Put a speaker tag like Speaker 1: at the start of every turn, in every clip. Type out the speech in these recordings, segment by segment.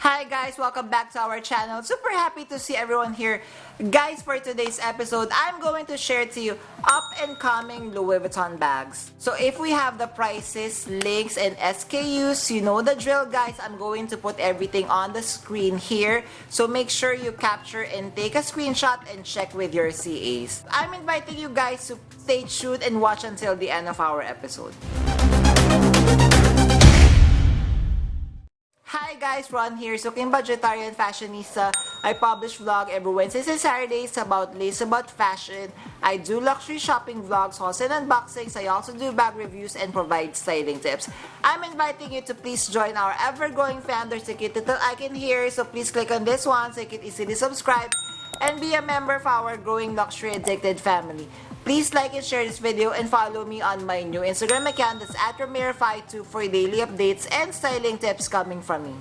Speaker 1: Hi guys, welcome back to our channel. Super happy to see everyone here. Guys, for today's episode, I'm going to share to you up and coming Louis Vuitton bags. So if we have the prices, links, and SKUs, you know the drill guys. I'm going to put everything on the screen here. So make sure you capture and take a screenshot and check with your CAs. I'm inviting you guys to stay tuned and watch until the end of our episode. Hi guys, Ron here, Suking Budgetarian Fashionista. I publish vlog every Wednesdays and Saturdays about lace, about fashion. I do luxury shopping vlogs, hauls and unboxings. I also do bag reviews and provide styling tips. I'm inviting you to please join our ever-growing fan. There's a cute little icon here, so please click on this one so you can easily subscribe and be a member of our growing luxury addicted family. Please like and share this video and follow me on my new Instagram account that's at Damier for daily updates and styling tips coming from me.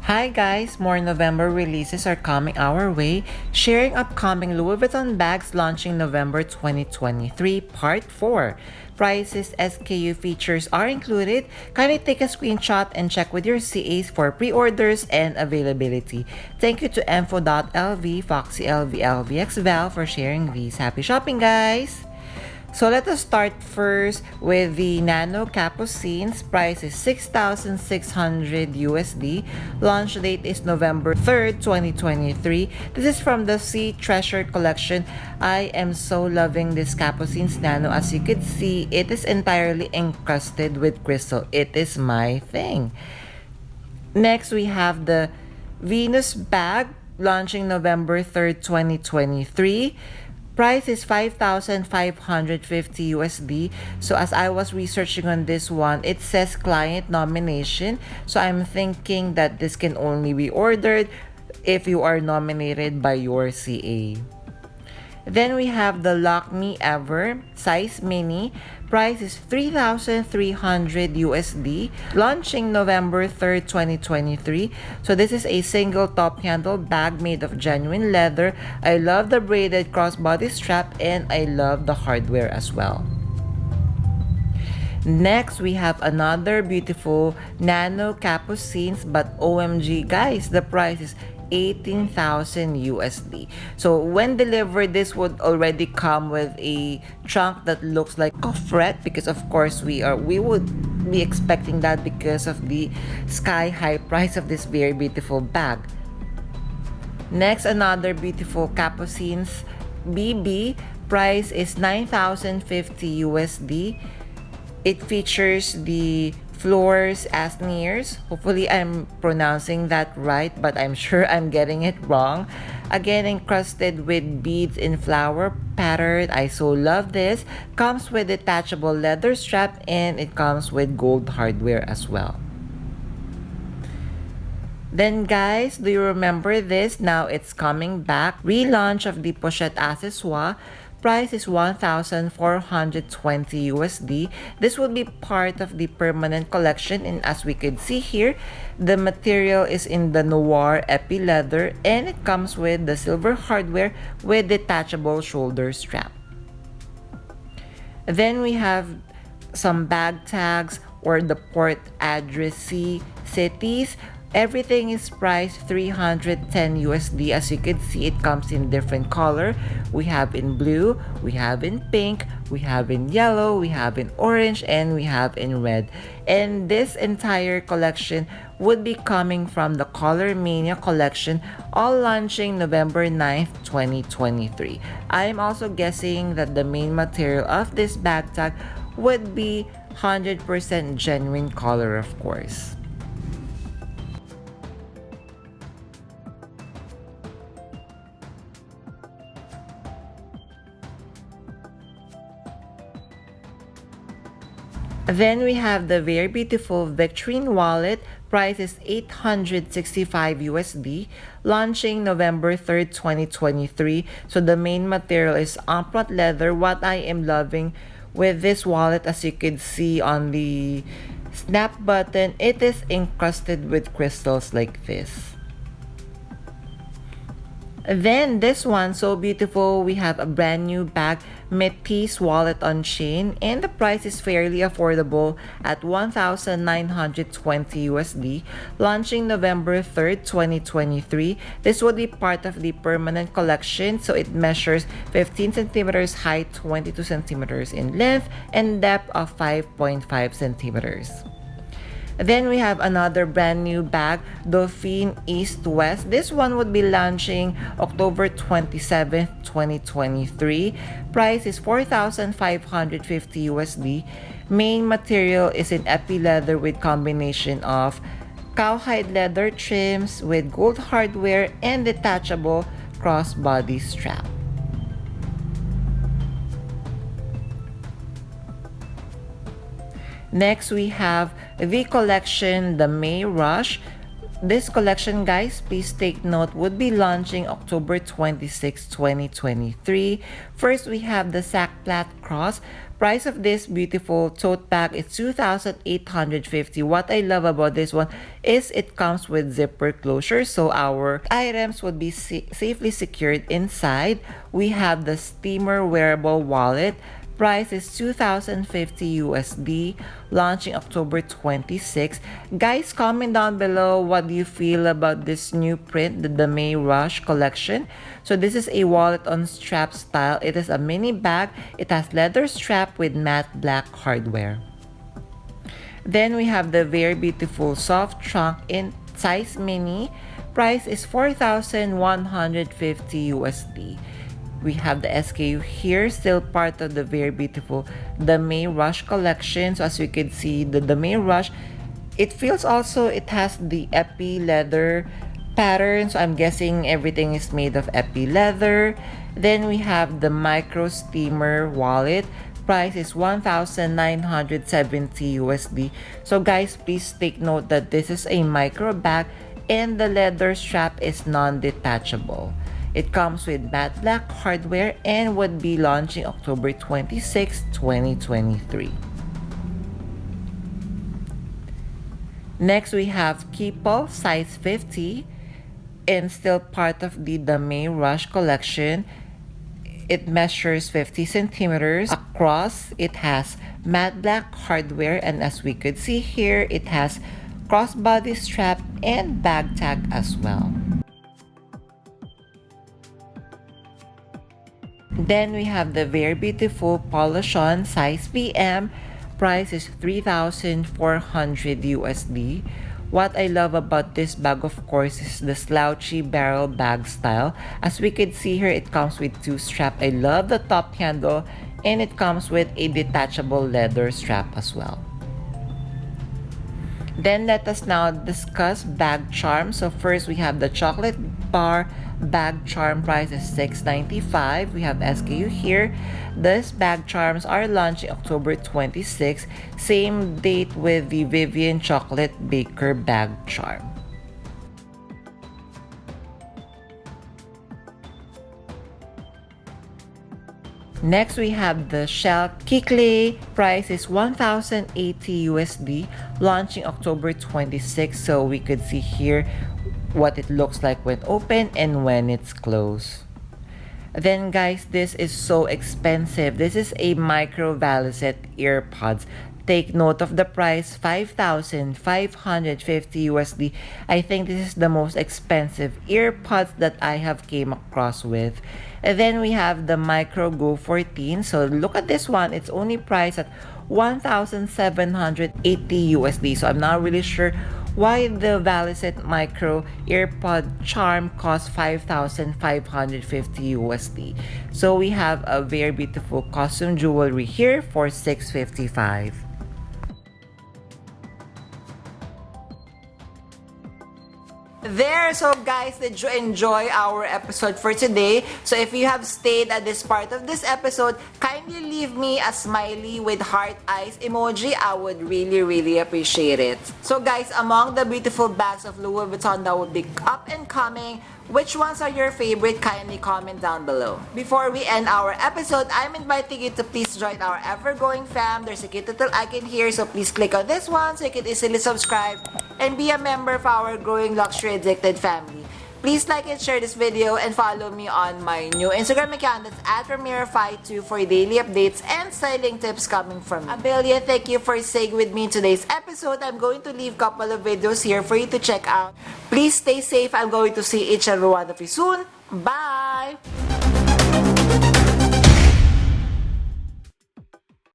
Speaker 1: Hi guys, more November releases are coming our way, sharing upcoming Louis Vuitton bags launching November 2023 Part 4. Prices, SKU features are included. Kindly take a screenshot and check with your CAs for pre-orders and availability. Thank you to Info.LV, Foxy LV, LVX Val for sharing these. Happy shopping guys! So let us start first with the Nano Capucines. Price is $6,600 USD. Launch date is November 3rd, 2023. This is from the Sea Treasure collection. I am so loving this Capucines Nano. As you could see, it is entirely encrusted with crystal. It is my thing. Next, we have the Venus bag launching November 3rd, 2023. Price is $5,550 USD. So as I was researching on this one, it says client nomination. So I'm thinking that this can only be ordered if you are nominated by your CA. Then we have the Lock Me Ever size mini. Price is $3,300 USD. Launching November 3rd, 2023. So this is a single top handle bag made of genuine leather. I love the braided crossbody strap and I love the hardware as well. Next, we have another beautiful Nano Capucines, but OMG guys, the price is 18,000 USD. So when delivered, this would already come with a trunk that looks like a fret, because of course we would be expecting that because of the sky high price of this very beautiful bag. Next, another beautiful Capucines BB. Price is 9,050 USD. It features the floors as nears. Hopefully I'm pronouncing that right, but I'm sure I'm getting it wrong. Again, encrusted with beads in flower pattern. I so love this. Comes with detachable leather strap and it comes with gold hardware as well. Then guys, do you remember this? Now it's coming back. Relaunch of the Pochette Metis WOC. Price is $1,420 USD. This will be part of the permanent collection, and as we could see here, the material is in the noir epi leather and it comes with the silver hardware with detachable shoulder strap. Then we have some bag tags or the port addressee cities. Everything is priced $310 USD. As you can see, it comes in different color. We have in blue, we have in pink, we have in yellow, we have in orange, and we have in red. And this entire collection would be coming from the Color Mania collection, all launching November 9th, 2023. I am also guessing that the main material of this bag tag would be 100% genuine color, of course. Then we have the very beautiful Victorine wallet. Price is $865 USD. Launching November 3rd, 2023. So the main material is Upcoming leather. What I am loving with this wallet, as you can see on the snap button, it is encrusted with crystals like this. Then this one, so beautiful, we have a brand new bag, Metis wallet on chain, and the price is fairly affordable at 1,920 USD, launching November 3rd, 2023. This will be part of the permanent collection, so it measures 15 centimeters height, 22 centimeters in length, and depth of 5.5 centimeters. Then we have another brand new bag, Dauphine East West. This one would be launching October 27th, 2023. Price is 4,550 USD. Main material is in epi leather with combination of cowhide leather trims with gold hardware and detachable crossbody strap. Next, we have the collection, the May Rush. This collection, guys, please take note, would be launching October 26, 2023. First, we have the PLAT Cross. Price of this beautiful tote bag is 2,850. What I love about this one is it comes with zipper closure, so our items would be safely secured inside. We have the steamer wearable wallet. Price is 2,050 USD, launching October 26. Guys, comment down below what do you feel about this new print, the May Rush collection. So this is a wallet on strap style. It is a mini bag. It has leather strap with matte black hardware. Then we have the very beautiful soft trunk in size mini. Price is 4,150 USD. We have the SKU here, still part of the very beautiful the May Rush collection. So as we can see, the May Rush, it feels also, it has the epi leather pattern. So I'm guessing everything is made of epi leather. Then we have the micro steamer wallet. Price is 1,970 USD. So guys, please take note that this is a micro bag and the leather strap is non-detachable. It comes with matte black hardware and would be launching October 26, 2023. Next, we have Keepall size 50 and still part of the May Rush collection. It measures 50 centimeters across. It has matte black hardware, and as we could see here, it has crossbody strap and bag tag as well. Then we have the very beautiful Polochon size PM. Price is 3,400 USD. What I love about this bag, of course, is the slouchy barrel bag style. As we could see here, it comes with two straps. I love the top handle, and it comes with a detachable leather strap as well. Then let us now discuss bag charms. So first we have the chocolate bar bag charm. Price is $6.95. We have SKU here. This bag charms are launching October 26. Same date with the Vivian chocolate baker bag charm. Next, we have the shell Keepall. Price is 1,080 USD, launching October 26. So we could see here what it looks like when open and when it's closed. Then guys, this is so expensive. This is a micro Valicet earpods. Take note of the price, 5,550 USD. I think this is the most expensive earpods that I have came across with. And then we have the Micro Go 14. So look at this one. It's only priced at 1,780 USD. So I'm not really sure why the Valicet Micro Earpod Charm costs 5,550 USD. So we have a very beautiful custom jewelry here for 655. There, so guys, did you enjoy our episode for today? So if you have stayed at this part of this episode, kindly leave me a smiley with heart eyes emoji. I would really appreciate it. So guys, among the beautiful bags of Louis Vuitton that would be up and coming, which ones are your favorite? Kindly comment down below. Before we end our episode, I'm inviting you to please join our ever-growing fam. There's a cute little icon here, so please click on this one so you can easily subscribe and be a member of our growing luxury addicted family. Please like and share this video and follow me on my new Instagram account that's @Ramiro52 for daily updates and styling tips coming from me. Abelia, thank you for staying with me in today's episode. I'm going to leave a couple of videos here for you to check out. Please stay safe. I'm going to see each and every one of you soon. Bye!